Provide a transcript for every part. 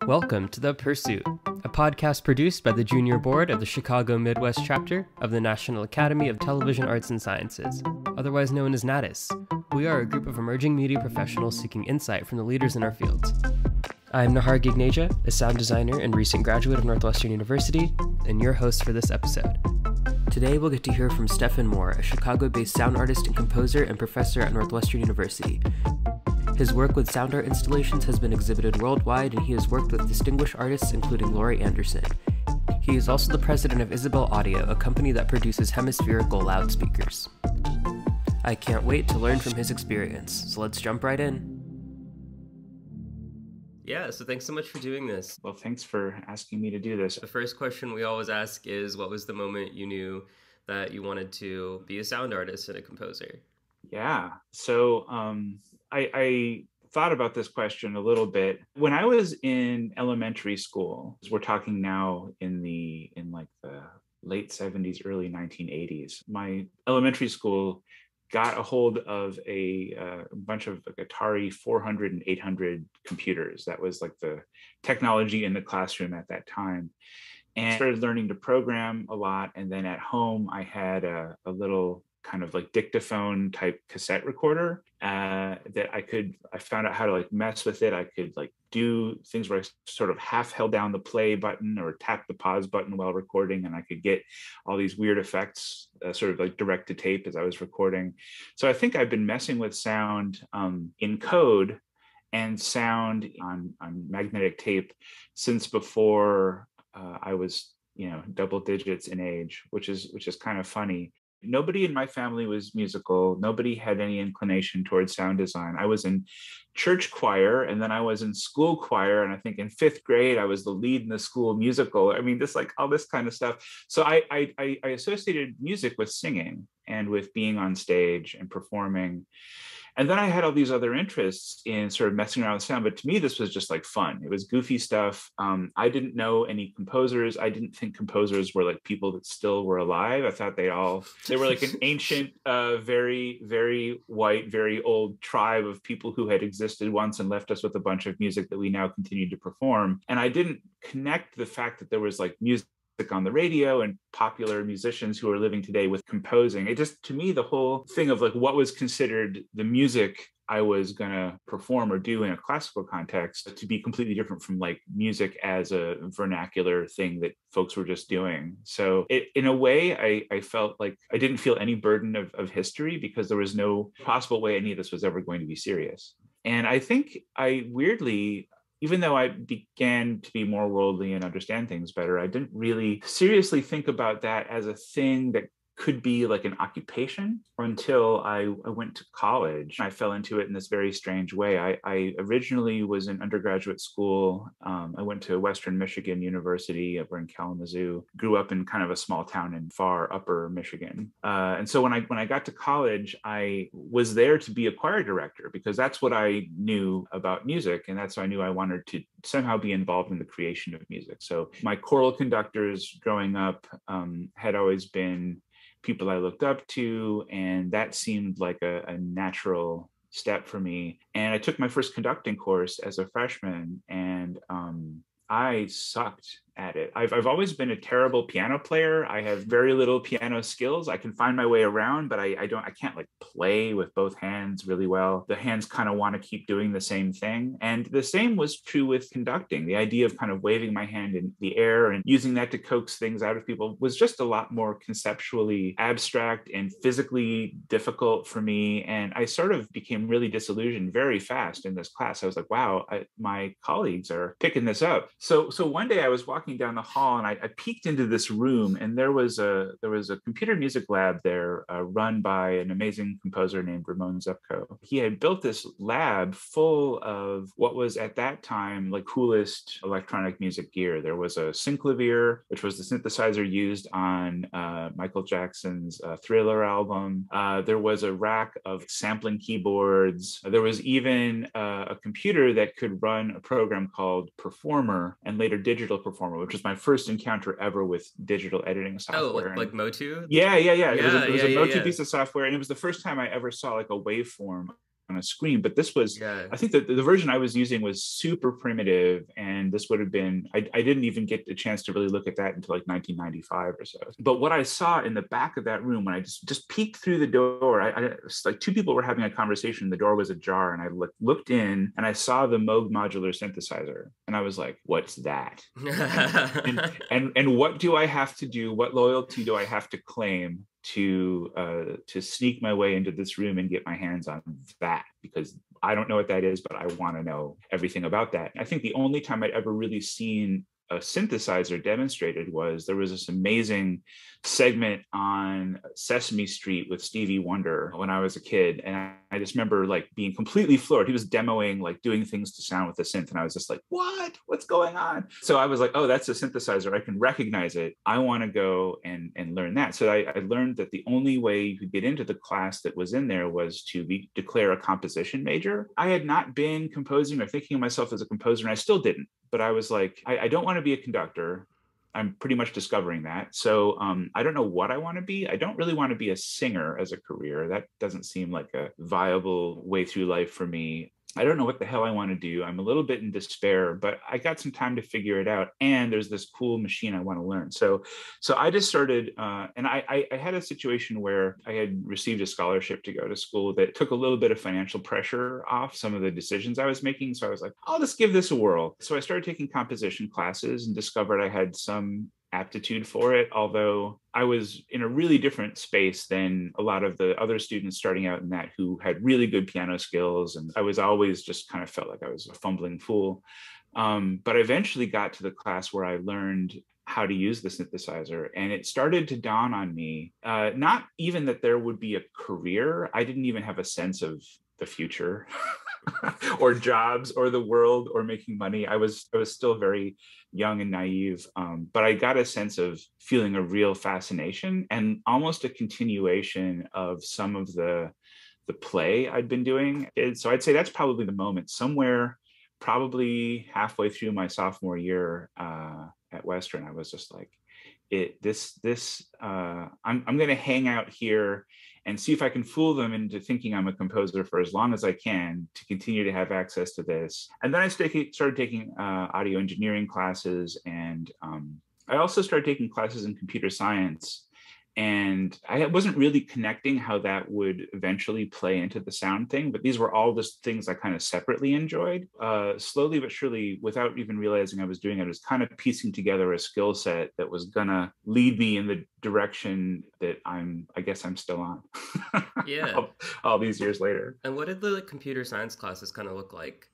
Welcome to The Pursuit, a podcast produced by the Junior Board of the Chicago Midwest chapter of the National Academy of Television Arts and Sciences, otherwise known as NATIS. We are a group of emerging media professionals seeking insight from the leaders in our fields. I'm Nihar Gagneja, a sound designer and recent graduate of Northwestern University, and your host for this episode. Today we'll get to hear from Stephan Moore, a Chicago-based sound artist and composer and professor at Northwestern University. His work with sound art installations has been exhibited worldwide, and he has worked with distinguished artists including Laurie Anderson. He is also the president of Isabel Audio, a company that produces hemispherical loudspeakers. I can't wait to learn from his experience, so let's jump right in. Yeah, so thanks so much for doing this. Well, thanks for asking me to do this. The first question we always ask is, what was the moment you knew that you wanted to be a sound artist and a composer? Yeah, so I thought about this question a little bit. When I was in elementary school, we're talking now in the late 70s, early 1980s, my elementary school got a hold of a bunch of Atari 400 and 800 computers. That was like the technology in the classroom at that time. And I started learning to program a lot. And then at home, I had a little kind of like dictaphone type cassette recorder that I found out how to like mess with it. I could like do things where I sort of half held down the play button or tap the pause button while recording, and I could get all these weird effects sort of like direct to tape as I was recording. So I think I've been messing with sound in code and sound on magnetic tape since before I was, double digits in age, which is kind of funny. Nobody in my family was musical. Nobody had any inclination towards sound design. I was in church choir, and then I was in school choir. And I think in fifth grade, I was the lead in the school musical. I mean, just like all this kind of stuff. So I associated music with singing and with being on stage and performing. And then I had all these other interests in sort of messing around with sound. But to me, this was just like fun. It was goofy stuff. I didn't know any composers. I didn't think composers were like people that still were alive. I thought they were like an ancient, very, very white, very old tribe of people who had existed once and left us with a bunch of music that we now continue to perform. And I didn't connect the fact that there was like music on the radio and popular musicians who are living today with composing. It just, to me, the whole thing of like what was considered the music I was going to perform or do in a classical context to be completely different from like music as a vernacular thing that folks were just doing. So in a way, I felt like I didn't feel any burden of history because there was no possible way any of this was ever going to be serious. And I think I weirdly, even though I began to be more worldly and understand things better, I didn't really seriously think about that as a thing that could be like an occupation until I went to college. I fell into it in this very strange way. I originally was in undergraduate school. I went to Western Michigan University over in Kalamazoo, grew up in kind of a small town in far upper Michigan. And so when I got to college, I was there to be a choir director because that's what I knew about music. And that's why I knew I wanted to somehow be involved in the creation of music. So my choral conductors growing up had always been people I looked up to, and that seemed like a natural step for me. And I took my first conducting course as a freshman, and I sucked at it. I've always been a terrible piano player. I have very little piano skills. I can find my way around, but I can't like play with both hands really well. The hands kind of want to keep doing the same thing. And the same was true with conducting. The idea of kind of waving my hand in the air and using that to coax things out of people was just a lot more conceptually abstract and physically difficult for me. And I sort of became really disillusioned very fast in this class. I was like, wow, my colleagues are picking this up. So one day I was walking down the hall and I peeked into this room, and there was a computer music lab there run by an amazing composer named Ramon Zupko. He had built this lab full of what was at that time like coolest electronic music gear. There was a synclavier, which was the synthesizer used on Michael Jackson's Thriller album. There was a rack of sampling keyboards. There was even a computer that could run a program called Performer and later Digital Performer, which was my first encounter ever with digital editing software. Oh, like Motu? Yeah. It was a Motu piece of software, and it was the first time I ever saw like a waveform a screen. But this was, Yeah. I think that the version I was using was super primitive, and this would have been, I didn't even get a chance to really look at that until like 1995 or so. But what I saw in the back of that room when I just peeked through the door, I like two people were having a conversation, the door was ajar, and I looked in and I saw the Moog modular synthesizer, and I was like, what's that? and what do I have to do? What loyalty do I have to claim to sneak my way into this room and get my hands on that? Because I don't know what that is, but I want to know everything about that. I think the only time I'd ever really seen a synthesizer demonstrated was there was this amazing segment on Sesame Street with Stevie Wonder when I was a kid, and I just remember like being completely floored. He was demoing, like doing things to sound with the synth, and I was just like, what's going on? So I was like, oh, that's a synthesizer, I can recognize it, I want to go and learn that. So I learned that the only way you could get into the class that was in there was to declare a composition major. I had not been composing or thinking of myself as a composer, and I still didn't, but I was like, I don't want to be a conductor. I'm pretty much discovering that. So I don't know what I want to be. I don't really want to be a singer as a career. That doesn't seem like a viable way through life for me. I don't know what the hell I want to do. I'm a little bit in despair, but I got some time to figure it out. And there's this cool machine I want to learn. So I just started, and I had a situation where I had received a scholarship to go to school that took a little bit of financial pressure off some of the decisions I was making. So I was like, I'll just give this a whirl. So I started taking composition classes and discovered I had some aptitude for it, although I was in a really different space than a lot of the other students starting out in that who had really good piano skills. And I was always just kind of felt like I was a fumbling fool. But I eventually got to the class where I learned how to use the synthesizer, and it started to dawn on me, not even that there would be a career. I didn't even have a sense of the future or jobs or the world or making money. I was still very young and naive, but I got a sense of feeling a real fascination and almost a continuation of some of the play I'd been doing. So I'd say that's probably the moment, somewhere probably halfway through my sophomore year at Western. I was just like, I'm going to hang out here and see if I can fool them into thinking I'm a composer for as long as I can to continue to have access to this. And then I started taking audio engineering classes, and I also started taking classes in computer science. And I wasn't really connecting how that would eventually play into the sound thing, but these were all just things I kind of separately enjoyed. Slowly but surely, without even realizing I was doing it, I was kind of piecing together a skill set that was gonna lead me in the direction that I guess I'm still on. Yeah. all these years later. And what did the computer science classes kind of look like?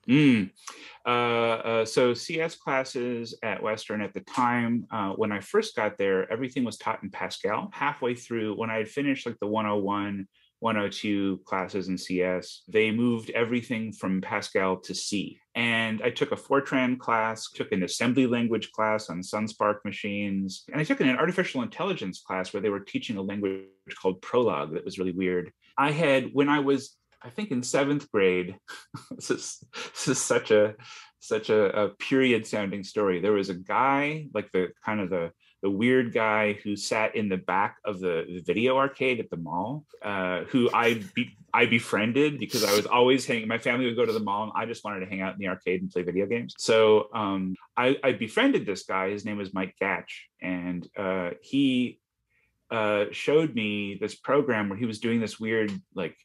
So CS classes at Western at the time, when I first got there, everything was taught in Pascal. Halfway through, when I had finished like the 101, 102 classes in CS, they moved everything from Pascal to C. And I took a Fortran class, took an assembly language class on SunSpark machines, and I took an artificial intelligence class where they were teaching a language called Prolog that was really weird. When I was, I think, in 7th grade, this is such a period sounding story. There was a guy, like the weird guy who sat in the back of the video arcade at the mall, who I befriended because I was always my family would go to the mall and I just wanted to hang out in the arcade and play video games. So I befriended this guy. His name was Mike Gatch, and he showed me this program where he was doing this weird, like,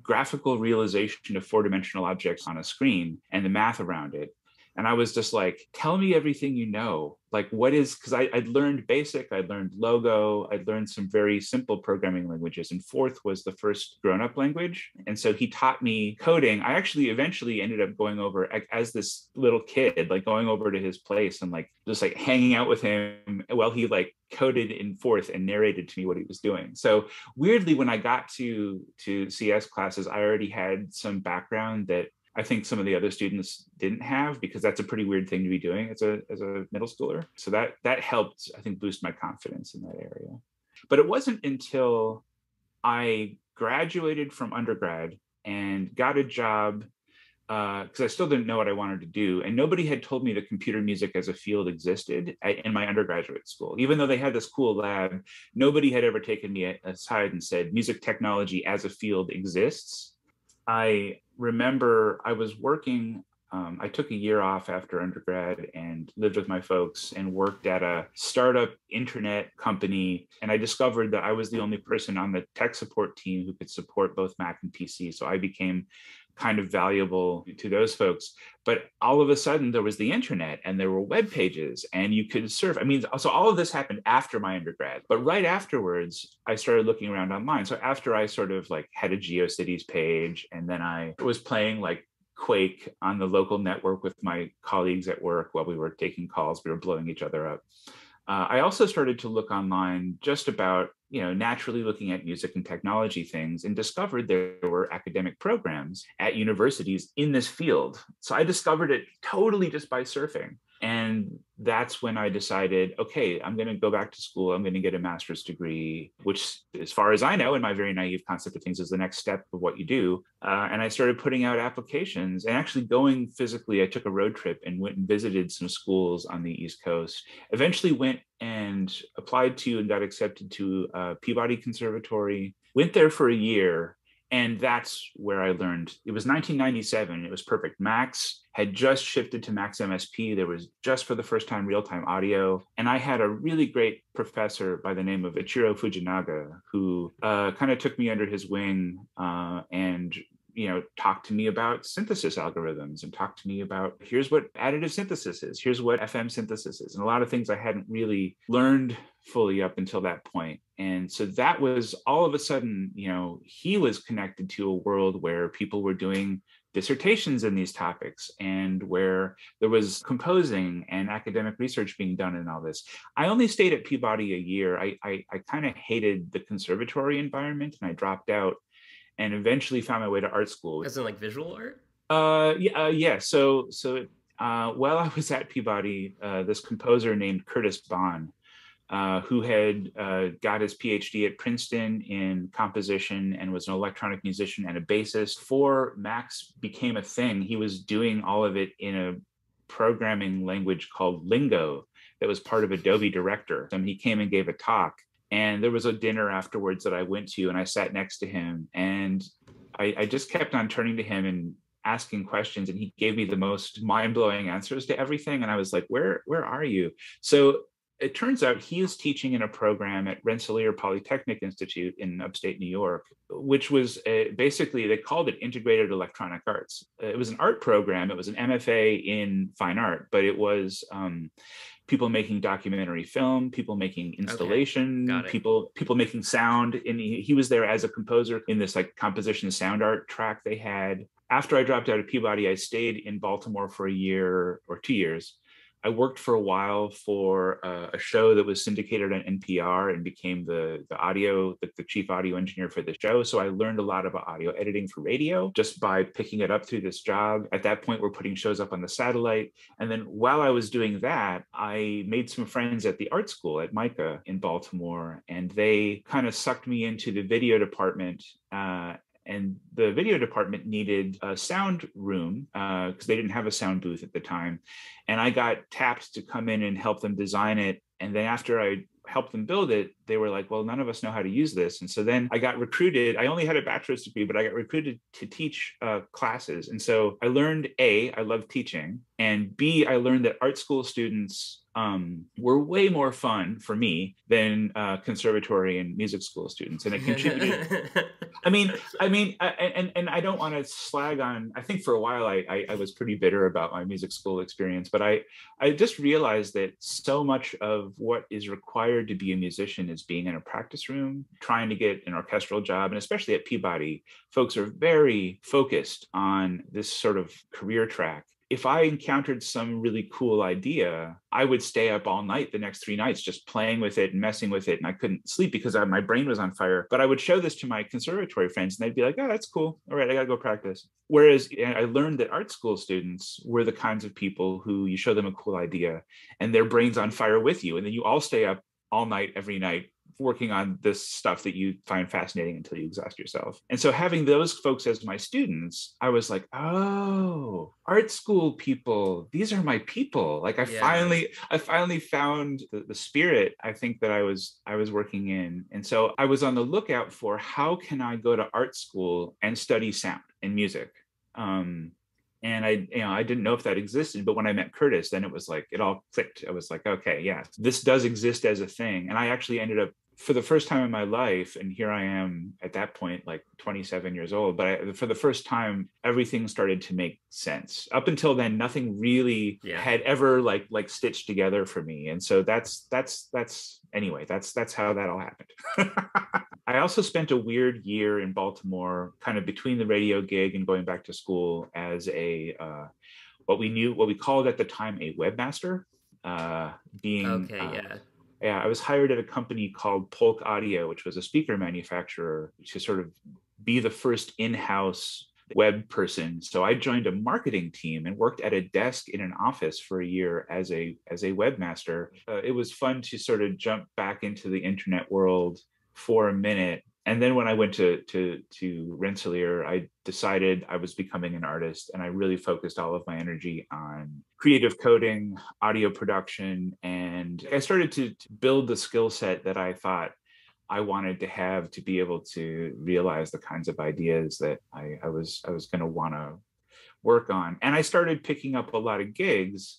graphical realization of four-dimensional objects on a screen and the math around it. And I was just like, tell me everything you know. Like, what is, because I'd learned BASIC, I'd learned Logo, I'd learned some very simple programming languages, and Forth was the first grown-up language. And so he taught me coding. I actually eventually ended up going over as this little kid, like going over to his place and like just like hanging out with him while he like coded in Forth and narrated to me what he was doing. So weirdly, when I got to CS classes, I already had some background that I think some of the other students didn't have, because that's a pretty weird thing to be doing as a middle schooler. So that helped, I think, boost my confidence in that area. But it wasn't until I graduated from undergrad and got a job, because I still didn't know what I wanted to do. And nobody had told me that computer music as a field existed in my undergraduate school. Even though they had this cool lab, nobody had ever taken me aside and said, music technology as a field exists. I remember I was working. I took a year off after undergrad and lived with my folks and worked at a startup internet company. And I discovered that I was the only person on the tech support team who could support both Mac and PC. So I became kind of valuable to those folks. But all of a sudden there was the internet and there were web pages and you could surf. I mean, so all of this happened after my undergrad, but right afterwards, I started looking around online. So after I sort of like had a GeoCities page, and then I was playing like Quake on the local network with my colleagues at work while we were taking calls, we were blowing each other up. I also started to look online just about, naturally looking at music and technology things, and discovered there were academic programs at universities in this field. So I discovered it totally just by surfing. And that's when I decided, okay, I'm going to go back to school. I'm going to get a master's degree, which, as far as I know, in my very naive concept of things, is the next step of what you do. And I started putting out applications and actually going physically. I took a road trip and went and visited some schools on the East Coast. Eventually went and applied to and got accepted to Peabody Conservatory. Went there for a year. And that's where I learned. It was 1997. It was perfect. Max had just shifted to Max MSP. There was just for the first time real-time audio. And I had a really great professor by the name of Ichiro Fujinaga, who kind of took me under his wing and talked to me about synthesis algorithms and talked to me about, here's what additive synthesis is, here's what FM synthesis is, and a lot of things I hadn't really learned fully up until that point. And so that was all of a sudden, he was connected to a world where people were doing dissertations in these topics and where there was composing and academic research being done in all this. I only stayed at Peabody a year. I kind of hated the conservatory environment and I dropped out and eventually found my way to art school. As in like visual art? Yeah. So while I was at Peabody, this composer named Curtis Bond, who had got his PhD at Princeton in composition and was an electronic musician and a bassist. Before Max became a thing, he was doing all of it in a programming language called Lingo that was part of Adobe Director. And he came and gave a talk. And there was a dinner afterwards that I went to, and I sat next to him. And I just kept on turning to him and asking questions. And he gave me the most mind-blowing answers to everything. And I was like, where are you? So it turns out he is teaching in a program at Rensselaer Polytechnic Institute in upstate New York, which was basically, they called it Integrated Electronic Arts. It was an art program. It was an MFA in fine art, but it was people making documentary film, people making installation, people making sound. And he was there as a composer in this like composition sound art track they had. After I dropped out of Peabody, I stayed in Baltimore for a year or 2 years. I worked for a while for a show that was syndicated on NPR and became the chief audio engineer for the show. So I learned a lot about audio editing for radio just by picking it up through this job. At that point, we're putting shows up on the satellite. And then while I was doing that, I made some friends at the art school at MICA in Baltimore, and they kind of sucked me into the video department. And the video department needed a sound room because they didn't have a sound booth at the time. And I got tapped to come in and help them design it. And then after I helped them build it, they were like, well, none of us know how to use this. And so then I got recruited. I only had a bachelor's degree, but I got recruited to teach classes. And so I learned A, I love teaching, and B, I learned that art school students were way more fun for me than conservatory and music school students. And it contributed. And I don't want to slag on, I think for a while I was pretty bitter about my music school experience, but I just realized that so much of what is required to be a musician is being in a practice room, trying to get an orchestral job. And especially at Peabody, folks are very focused on this sort of career track. If I encountered some really cool idea, I would stay up all night the next 3 nights just playing with it and messing with it. And I couldn't sleep because my brain was on fire. But I would show this to my conservatory friends and they'd be like, oh, that's cool. All right, I got to go practice. Whereas I learned that art school students were the kinds of people who you show them a cool idea and their brain's on fire with you. And then you all stay up all night, every night, working on this stuff that you find fascinating until you exhaust yourself. And so having those folks as my students, I was like, oh, art school people, these are my people. Like I finally found the spirit I think that I was working in. And so I was on the lookout for how can I go to art school and study sound and music? And I didn't know if that existed, but when I met Curtis, then it was like, it all clicked. I was like, okay, yes, this does exist as a thing. And I actually ended up, for the first time in my life, and here I am at that point, like 27 years old, but for the first time, everything started to make sense. Up until then, nothing really had ever like stitched together for me. And so that's how that all happened. I also spent a weird year in Baltimore, kind of between the radio gig and going back to school, as a what we called at the time a webmaster. I was hired at a company called Polk Audio, which was a speaker manufacturer, to sort of be the first in-house web person. So I joined a marketing team and worked at a desk in an office for a year as a webmaster. It was fun to sort of jump back into the internet world for a minute. And then when I went to Rensselaer, I decided I was becoming an artist, and I really focused all of my energy on creative coding, audio production, and I started to build the skill set that I thought I wanted to have to be able to realize the kinds of ideas that I was going to want to work on. And I started picking up a lot of gigs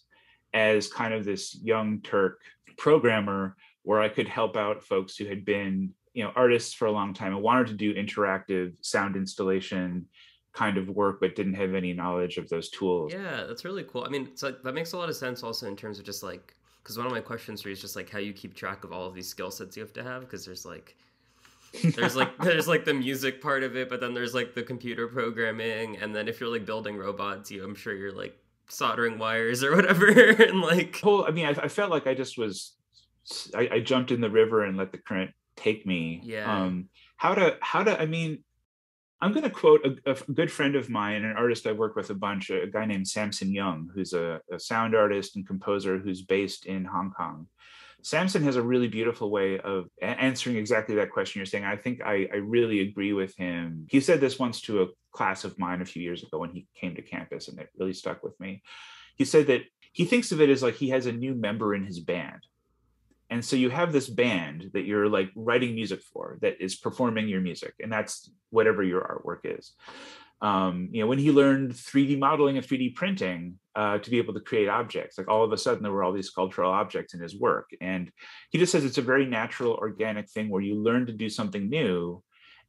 as kind of this young Turk programmer, where I could help out folks who had been artists for a long time and wanted to do interactive sound installation kind of work, but didn't have any knowledge of those tools. Yeah, that's really cool. I mean, so that makes a lot of sense also in terms of just like, because one of my questions for you is just like how you keep track of all of these skill sets you have to have, because there's like the music part of it, but then there's like the computer programming, and then if you're like building robots, I'm sure you're like soldering wires or whatever. And like I felt like I just was I jumped in the river and let the current take me. I'm going to quote a good friend of mine, an artist I work with a bunch, a guy named Samson Young, who's a sound artist and composer who's based in Hong Kong. Samson has a really beautiful way of answering exactly that question you're saying. I think I really agree with him. He said this once to a class of mine a few years ago when he came to campus, and it really stuck with me. He said that he thinks of it as like he has a new member in his band. And so you have this band that you're like writing music for, that is performing your music, and that's whatever your artwork is. When he learned 3D modeling and 3D printing to be able to create objects, like all of a sudden there were all these sculptural objects in his work. And he just says it's a very natural, organic thing where you learn to do something new,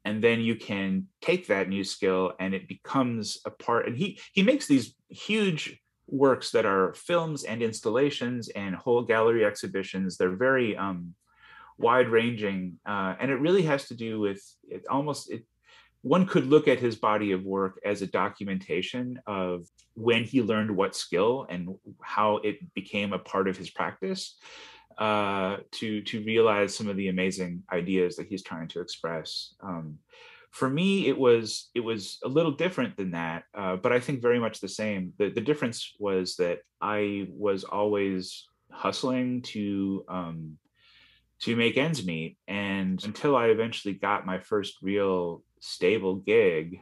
and then you can take that new skill and it becomes a part. And he makes these huge works that are films and installations and whole gallery exhibitions. They're very wide-ranging, and it really has to do with one could look at his body of work as a documentation of when he learned what skill and how it became a part of his practice, to realize some of the amazing ideas that he's trying to express. For me, it was a little different than that, but I think very much the same. The difference was that I was always hustling to make ends meet, and until I eventually got my first real stable gig,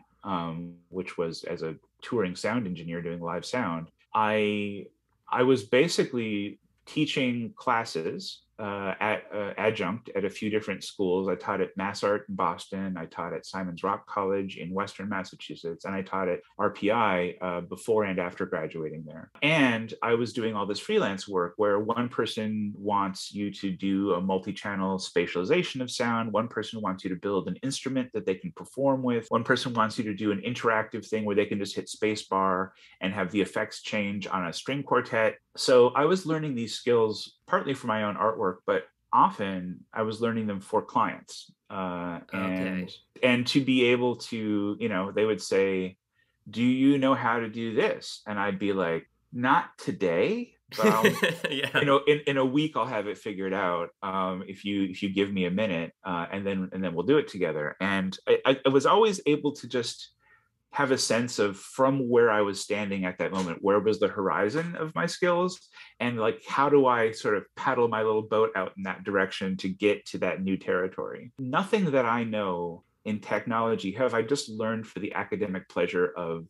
which was as a touring sound engineer doing live sound, I was basically teaching classes at adjunct at a few different schools. I taught at MassArt in Boston, I taught at Simon's Rock College in Western Massachusetts, and I taught at RPI before and after graduating there. And I was doing all this freelance work where one person wants you to do a multi-channel spatialization of sound, one person wants you to build an instrument that they can perform with, one person wants you to do an interactive thing where they can just hit spacebar and have the effects change on a string quartet. So I was learning these skills partly for my own artwork, but often I was learning them for clients. And to be able to, they would say, do you know how to do this? And I'd be like, not today, but in a week I'll have it figured out, if you give me a minute, and then we'll do it together. And I was always able to just have a sense of, from where I was standing at that moment, where was the horizon of my skills, and like, how do I sort of paddle my little boat out in that direction to get to that new territory. Nothing that I know in technology have I just learned for the academic pleasure of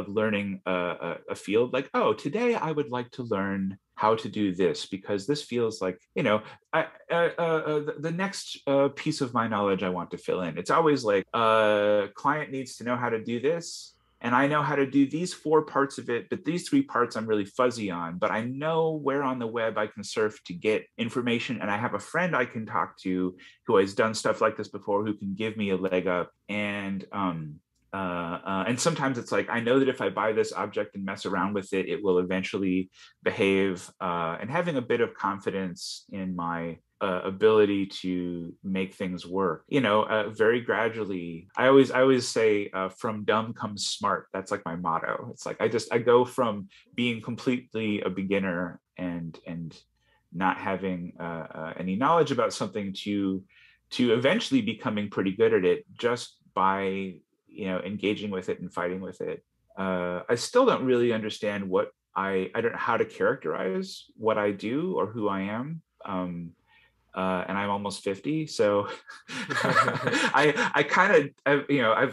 learning a field. Like, oh, today I would like to learn how to do this because this feels like, the next piece of my knowledge I want to fill in. It's always like, client needs to know how to do this. and I know how to do these 4 parts of it, but these 3 parts I'm really fuzzy on, but I know where on the web I can surf to get information. And I have a friend I can talk to who has done stuff like this before, who can give me a leg up. And sometimes it's like, I know that if I buy this object and mess around with it, it will eventually behave, and having a bit of confidence in my ability to make things work, very gradually. I always say, from dumb comes smart. That's like my motto. It's like, I go from being completely a beginner and not having any knowledge about something to eventually becoming pretty good at it just by engaging with it and fighting with it. I still don't really understand what I don't know how to characterize what I do or who I am. And I'm almost 50, so I kind of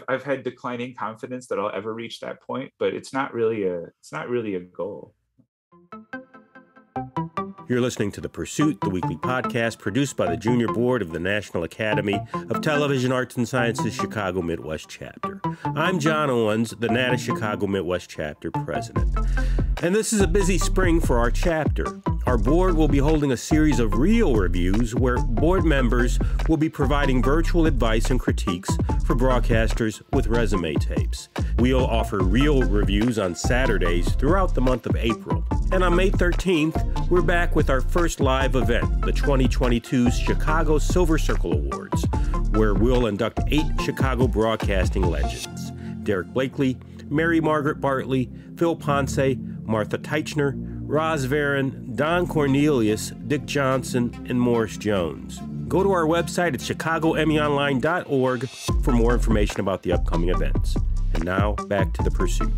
I've had declining confidence that I'll ever reach that point, but it's not really a goal. You're listening to The Pursuit, the weekly podcast produced by the Junior Board of the National Academy of Television Arts and Sciences Chicago Midwest Chapter. I'm John Owens, the NATA Chicago Midwest Chapter president. And this is a busy spring for our chapter. Our board will be holding a series of real reviews where board members will be providing virtual advice and critiques for broadcasters with resume tapes. We'll offer real reviews on Saturdays throughout the month of April. And on May 13th, we're back with our first live event, the 2022 Chicago Silver Circle Awards, where we'll induct 8 Chicago broadcasting legends: Derek Blakely, Mary Margaret Bartley, Phil Ponce, Martha Teichner, Roz Varon, Don Cornelius, Dick Johnson, and Morris Jones. Go to our website at chicagoemmyonline.org for more information about the upcoming events. And now, back to The Pursuit.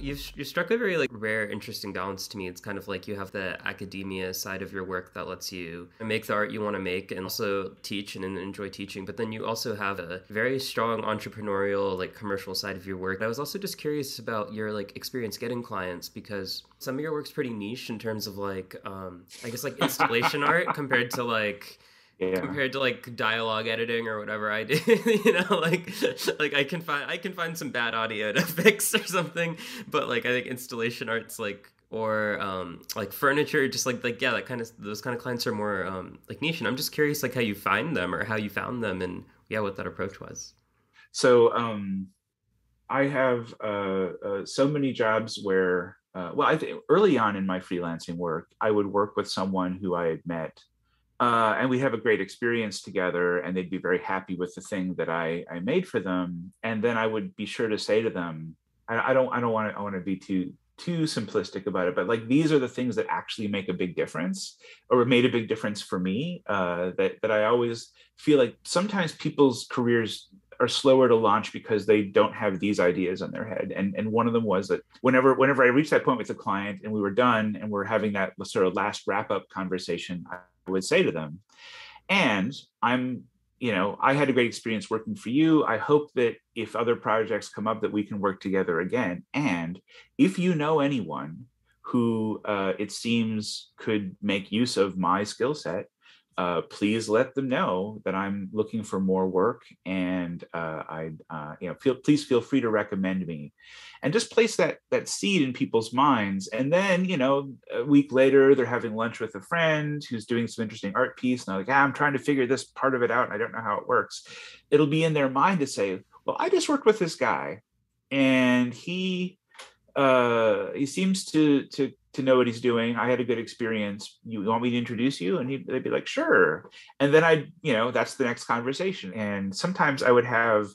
You struck a very rare, interesting balance to me. It's kind of like you have the academia side of your work that lets you make the art you want to make and also teach and enjoy teaching. But then you also have a very strong entrepreneurial, commercial side of your work. I was also just curious about your experience getting clients, because some of your work's pretty niche in terms of I guess installation art compared to compared to dialogue editing or whatever I do. I can find some bad audio to fix or something, but I think installation art's or furniture, just that kind of, those kind of clients are more niche. And I'm just curious how you find them or how you found them and what that approach was. So I have so many jobs where I think early on in my freelancing work, I would work with someone who I had met. And we have a great experience together, and they'd be very happy with the thing that I made for them. And then I would be sure to say to them, I don't want to be too simplistic about it, but these are the things that actually make a big difference, or made a big difference for me. That I always feel like sometimes people's careers are slower to launch because they don't have these ideas in their head. And one of them was that whenever I reached that point with a client and we were done and we're having that sort of last wrap up conversation, I would say to them, and I had a great experience working for you. I hope that if other projects come up that we can work together again. And if you know anyone who it seems could make use of my skill set, please let them know that I'm looking for more work, and please feel free to recommend me, and just place that seed in people's minds. And then a week later they're having lunch with a friend who's doing some interesting art piece, and they're like, I'm trying to figure this part of it out and I don't know how it works. It'll be in their mind to say, well, I just worked with this guy and he seems to know what he's doing. I had a good experience. You want me to introduce you? And they'd be like, sure. And then that's the next conversation. And sometimes I would have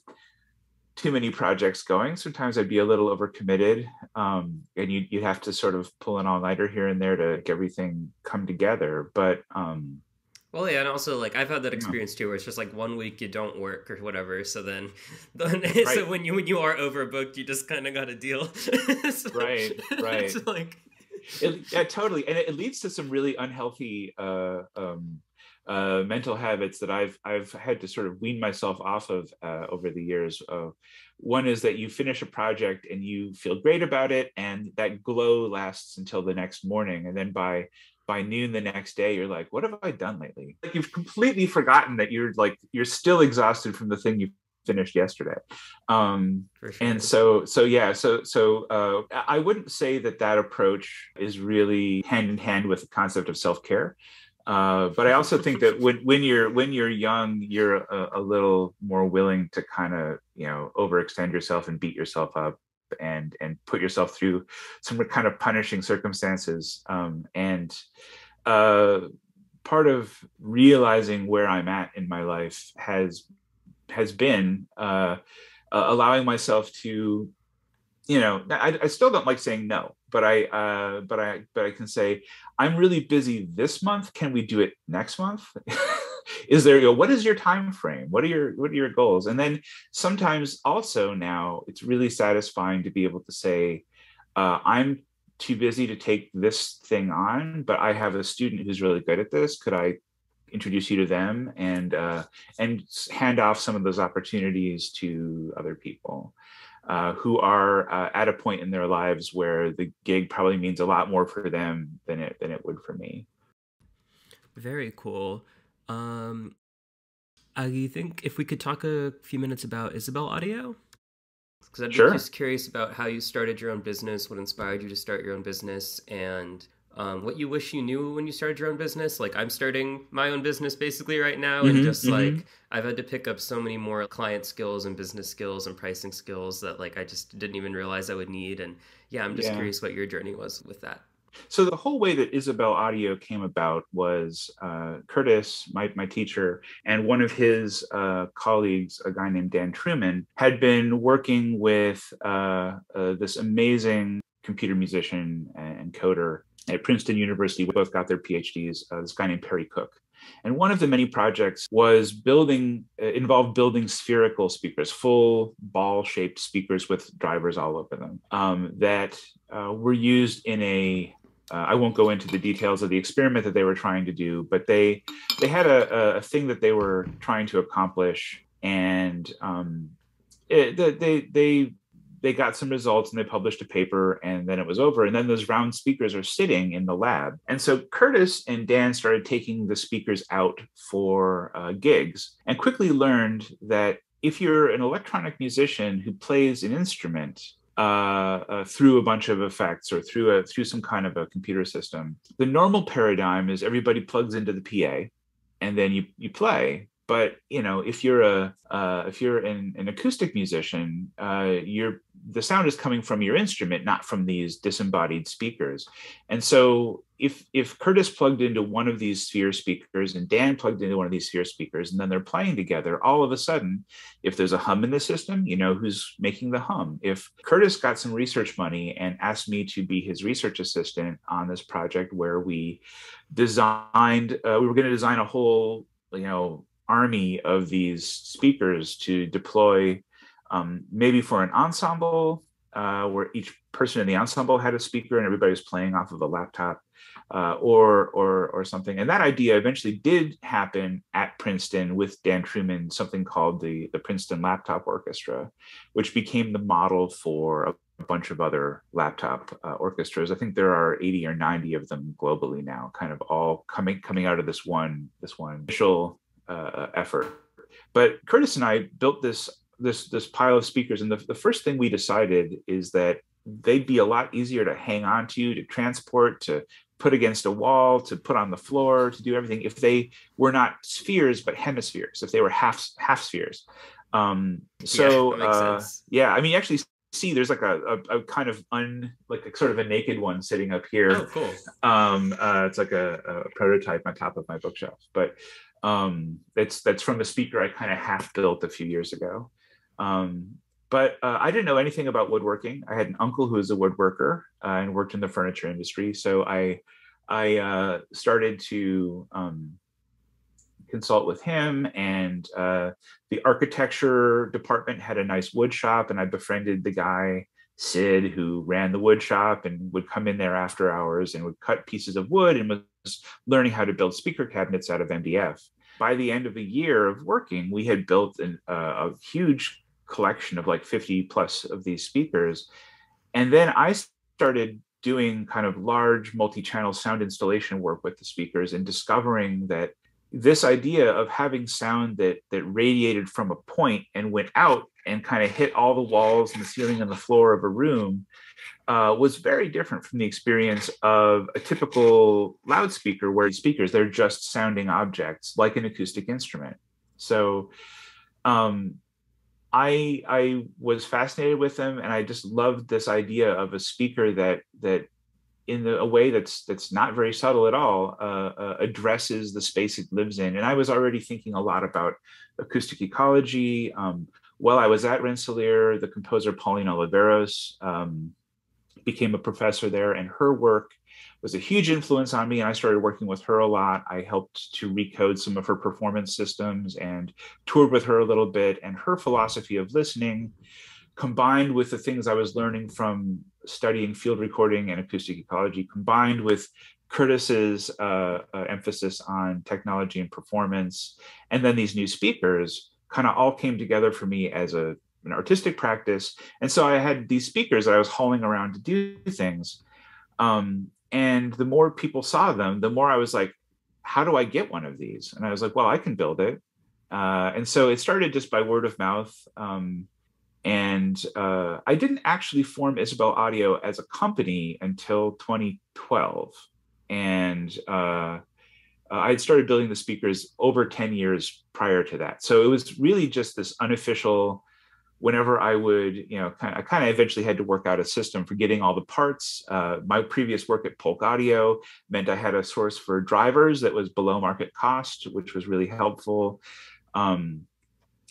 too many projects going. Sometimes I'd be a little overcommitted. And you'd have to sort of pull an all-nighter here and there to make everything come together. But well, yeah, and also I've had that experience too, where it's just 1 week you don't work or whatever. So then right. So when you are overbooked, you just kind of got to deal. Right. It's totally, and it leads to some really unhealthy mental habits that I've had to sort of wean myself off of over the years. One is that you finish a project and you feel great about it, and that glow lasts until the next morning, and then by noon the next day you're like, what have I done lately? You've completely forgotten that you're still exhausted from the thing you finished yesterday. For sure. And I wouldn't say that approach is really hand in hand with the concept of self-care. But I also think that when you're young, you're a little more willing to kind of, overextend yourself and beat yourself up and put yourself through some kind of punishing circumstances. Part of realizing where I'm at in my life has been allowing myself to, I still don't like saying no, but I can say, I'm really busy this month. Can we do it next month? Is there, what is your time frame? What are your goals? And then sometimes also now it's really satisfying to be able to say, I'm too busy to take this thing on, but I have a student who's really good at this. Could I introduce you to them and hand off some of those opportunities to other people who are at a point in their lives where the gig probably means a lot more for them than it would for me. Very cool. I think if we could talk a few minutes about Isabel Audio, because I'd be just curious about how you started your own business, what inspired you to start your own business, and what you wish you knew when you started your own business. Like, I'm starting my own business basically right now, and like I've had to pick up so many more client skills and business skills and pricing skills that like I just didn't even realize I would need. And I'm just curious what your journey was with that. So the whole way that Isabel Audio came about was Curtis, my teacher, and one of his colleagues, a guy named Dan Truman, had been working with this amazing computer musician and coder at Princeton University. We both got their PhDs, this guy named Perry Cook. And one of the many projects was involved building spherical speakers, full ball-shaped speakers with drivers all over them that were used in I won't go into the details of the experiment that they were trying to do, but they had a thing that they were trying to accomplish, and they got some results and they published a paper, and then it was over. And then those round speakers are sitting in the lab. And so Curtis and Dan started taking the speakers out for gigs and quickly learned that if you're an electronic musician who plays an instrument through a bunch of effects or through some kind of a computer system, the normal paradigm is everybody plugs into the PA and then you play. But if you're an acoustic musician, the sound is coming from your instrument, not from these disembodied speakers. And so if Curtis plugged into one of these sphere speakers and Dan plugged into one of these sphere speakers, and then they're playing together, all of a sudden, if there's a hum in the system, you know who's making the hum. If Curtis got some research money and asked me to be his research assistant on this project where we were going to design a whole, army of these speakers to deploy maybe for an ensemble where each person in the ensemble had a speaker and everybody was playing off of a laptop or something. And that idea eventually did happen at Princeton with Dan Truman, something called the Princeton Laptop Orchestra, which became the model for a bunch of other laptop orchestras. I think there are 80 or 90 of them globally now, kind of all coming out of this one initial effort. But Curtis and I built this pile of speakers, and the first thing we decided is that they'd be a lot easier to hang on to transport, to put against a wall, to put on the floor, to do everything if they were not spheres but hemispheres, if they were half spheres. That makes sense. I mean, you actually see there's like a kind of sort of a naked one sitting up here. Oh, cool. It's like a prototype on top of my bookshelf, but that's from a speaker I kind of half built a few years ago. But I didn't know anything about woodworking. I had an uncle who was a woodworker and worked in the furniture industry. So I started to consult with him, and the architecture department had a nice wood shop, and I befriended the guy, Sid, who ran the wood shop and would come in there after hours and would cut pieces of wood and was learning how to build speaker cabinets out of MDF. By the end of a year of working, we had built a huge collection of like 50 plus of these speakers. And then I started doing kind of large multi-channel sound installation work with the speakers and discovering that this idea of having sound that radiated from a point and went out and kind of hit all the walls and the ceiling and the floor of a room was very different from the experience of a typical loudspeaker, where speakers, they're just sounding objects like an acoustic instrument. So I was fascinated with them, and I just loved this idea of a speaker that in a way that's not very subtle at all, addresses the space it lives in. And I was already thinking a lot about acoustic ecology. While I was at Rensselaer, the composer Pauline Oliveros became a professor there, and her work was a huge influence on me. And I started working with her a lot. I helped to recode some of her performance systems and toured with her a little bit. And her philosophy of listening, combined with the things I was learning from studying field recording and acoustic ecology, combined with Curtis's emphasis on technology and performance, and then these new speakers, kind of all came together for me as an artistic practice. And so I had these speakers that I was hauling around to do things. And the more people saw them, the more I was like, how do I get one of these? And I was like, well, I can build it. And so it started just by word of mouth. And I didn't actually form Isabel Audio as a company until 2012. And I'd started building the speakers over 10 years prior to that. So it was really just this unofficial, whenever I would, I kind of eventually had to work out a system for getting all the parts. My previous work at Polk Audio meant I had a source for drivers that was below market cost, which was really helpful.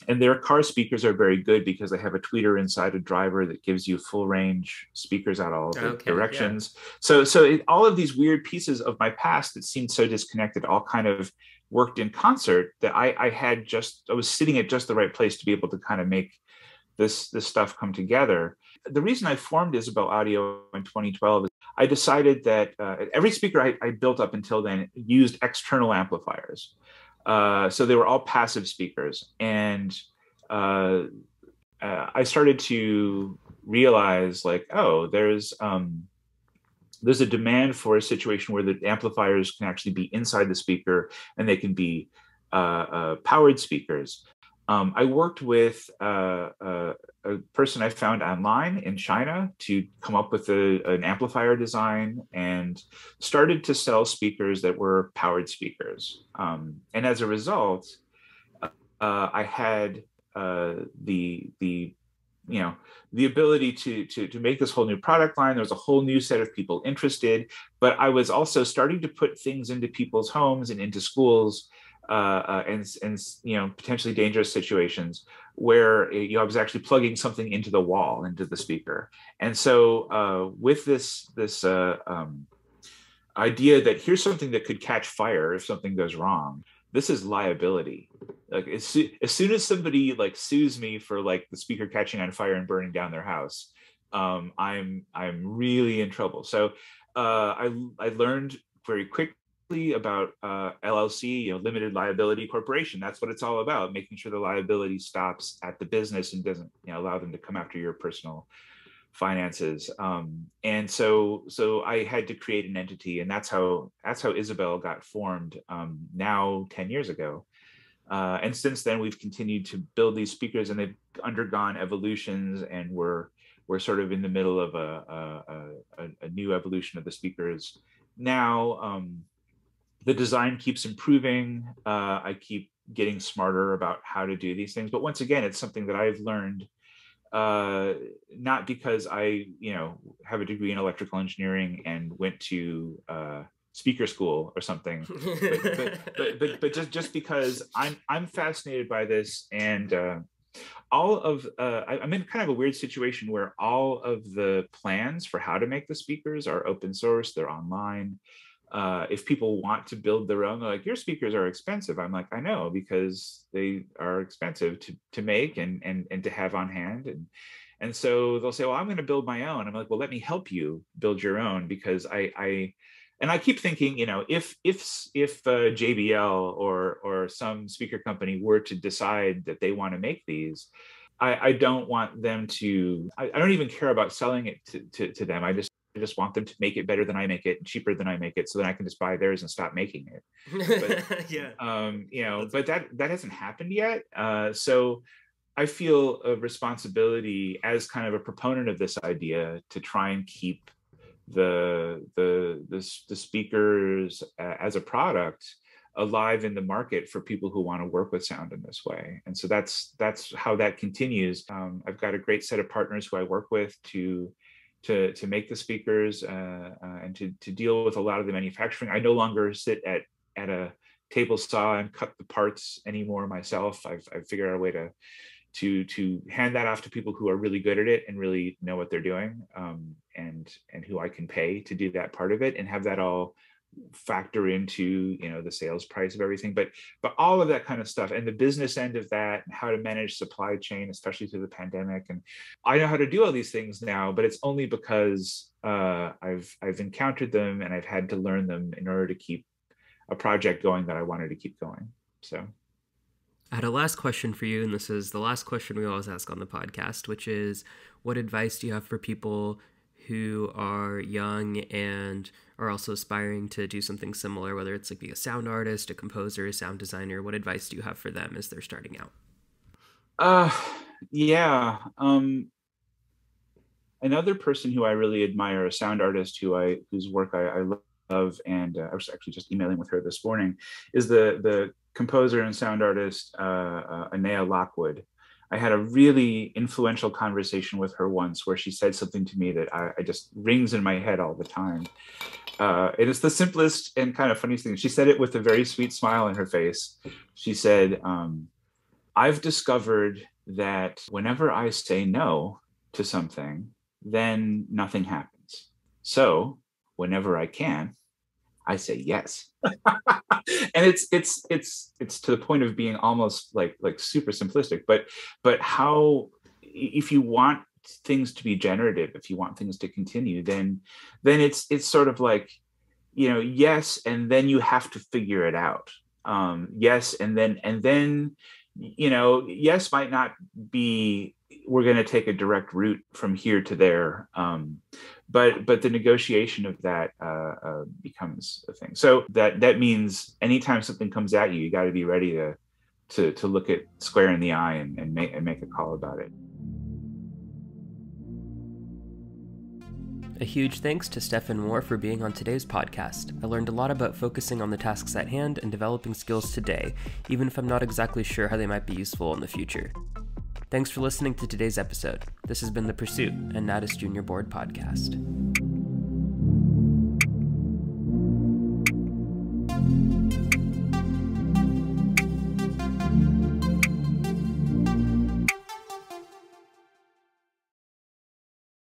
And their car speakers are very good because they have a tweeter inside a driver that gives you full range speakers out all the directions. Yeah. So all of these weird pieces of my past that seemed so disconnected all kind of worked in concert, that I was sitting at just the right place to be able to kind of make this stuff come together. The reason I formed Isabel Audio in 2012 is I decided that every speaker I built up until then used external amplifiers. So they were all passive speakers. And I started to realize, like, oh, there's a demand for a situation where the amplifiers can actually be inside the speaker and they can be powered speakers. I worked with a person I found online in China to come up with an amplifier design, and started to sell speakers that were powered speakers. And as a result, I had the ability to make this whole new product line. There was a whole new set of people interested, but I was also starting to put things into people's homes and into schools, and potentially dangerous situations where I was actually plugging something into the wall, into the speaker. And so with this idea that here's something that could catch fire if something goes wrong, this is liability. Like as soon as somebody like sues me for like the speaker catching on fire and burning down their house, I'm really in trouble. So I learned very quickly about LLC, limited liability corporation. That's what it's all about, making sure the liability stops at the business and doesn't allow them to come after your personal finances. And so I had to create an entity, and that's how Isabel got formed now 10 years ago. And since then we've continued to build these speakers, and they've undergone evolutions, and we're sort of in the middle of a new evolution of the speakers now. The design keeps improving. I keep getting smarter about how to do these things. But once again, it's something that I've learned, not because I, have a degree in electrical engineering and went to speaker school or something, but just because I'm fascinated by this, and I'm in kind of a weird situation where all of the plans for how to make the speakers are open source. They're online. If people want to build their own, they're like, your speakers are expensive. I'm like, I know, because they are expensive to make and to have on hand. And so they'll say, well, I'm going to build my own. I'm like, well, let me help you build your own, because I keep thinking, if JBL or some speaker company were to decide that they want to make these, I don't want them to, I don't even care about selling it to them. just want them to make it better than I make it, cheaper than I make it, so then I can just buy theirs and stop making it. But, yeah. But that hasn't happened yet. So I feel a responsibility as kind of a proponent of this idea to try and keep the speakers as a product alive in the market for people who want to work with sound in this way. And so that's how that continues. I've got a great set of partners who I work with to make the speakers and to deal with a lot of the manufacturing. I no longer sit at a table saw and cut the parts anymore myself. I've figured out a way to hand that off to people who are really good at it and really know what they're doing, and who I can pay to do that part of it, and have that all factor into the sales price of everything. But all of that kind of stuff and the business end of that, and how to manage supply chain, especially through the pandemic. And I know how to do all these things now, but it's only because I've encountered them and I've had to learn them in order to keep a project going that I wanted to keep going. So I had a last question for you, and this is the last question we always ask on the podcast, which is, what advice do you have for people who are young and are also aspiring to do something similar, whether it's like be a sound artist, a composer, a sound designer? What advice do you have for them as they're starting out? Another person who I really admire, a sound artist whose work I love, and I was actually just emailing with her this morning, is the composer and sound artist Anea Lockwood. I had a really influential conversation with her once where she said something to me that I just rings in my head all the time. It is the simplest and kind of funniest thing. She said it with a very sweet smile on her face. She said, I've discovered that whenever I say no to something, then nothing happens. So whenever I can, I say yes. And it's to the point of being almost like super simplistic, but how, if you want things to be generative, if you want things to continue, then it's sort of like, yes, and then you have to figure it out. Yes, and then yes might not be, we're going to take a direct route from here to there, but the negotiation of that becomes a thing. So that means anytime something comes at you, you got to be ready to look it square in the eye and make a call about it. A huge thanks to Stephan Moore for being on today's podcast. I learned a lot about focusing on the tasks at hand and developing skills today, even if I'm not exactly sure how they might be useful in the future. Thanks for listening to today's episode. This has been The Pursuit, a Natus Junior Board podcast.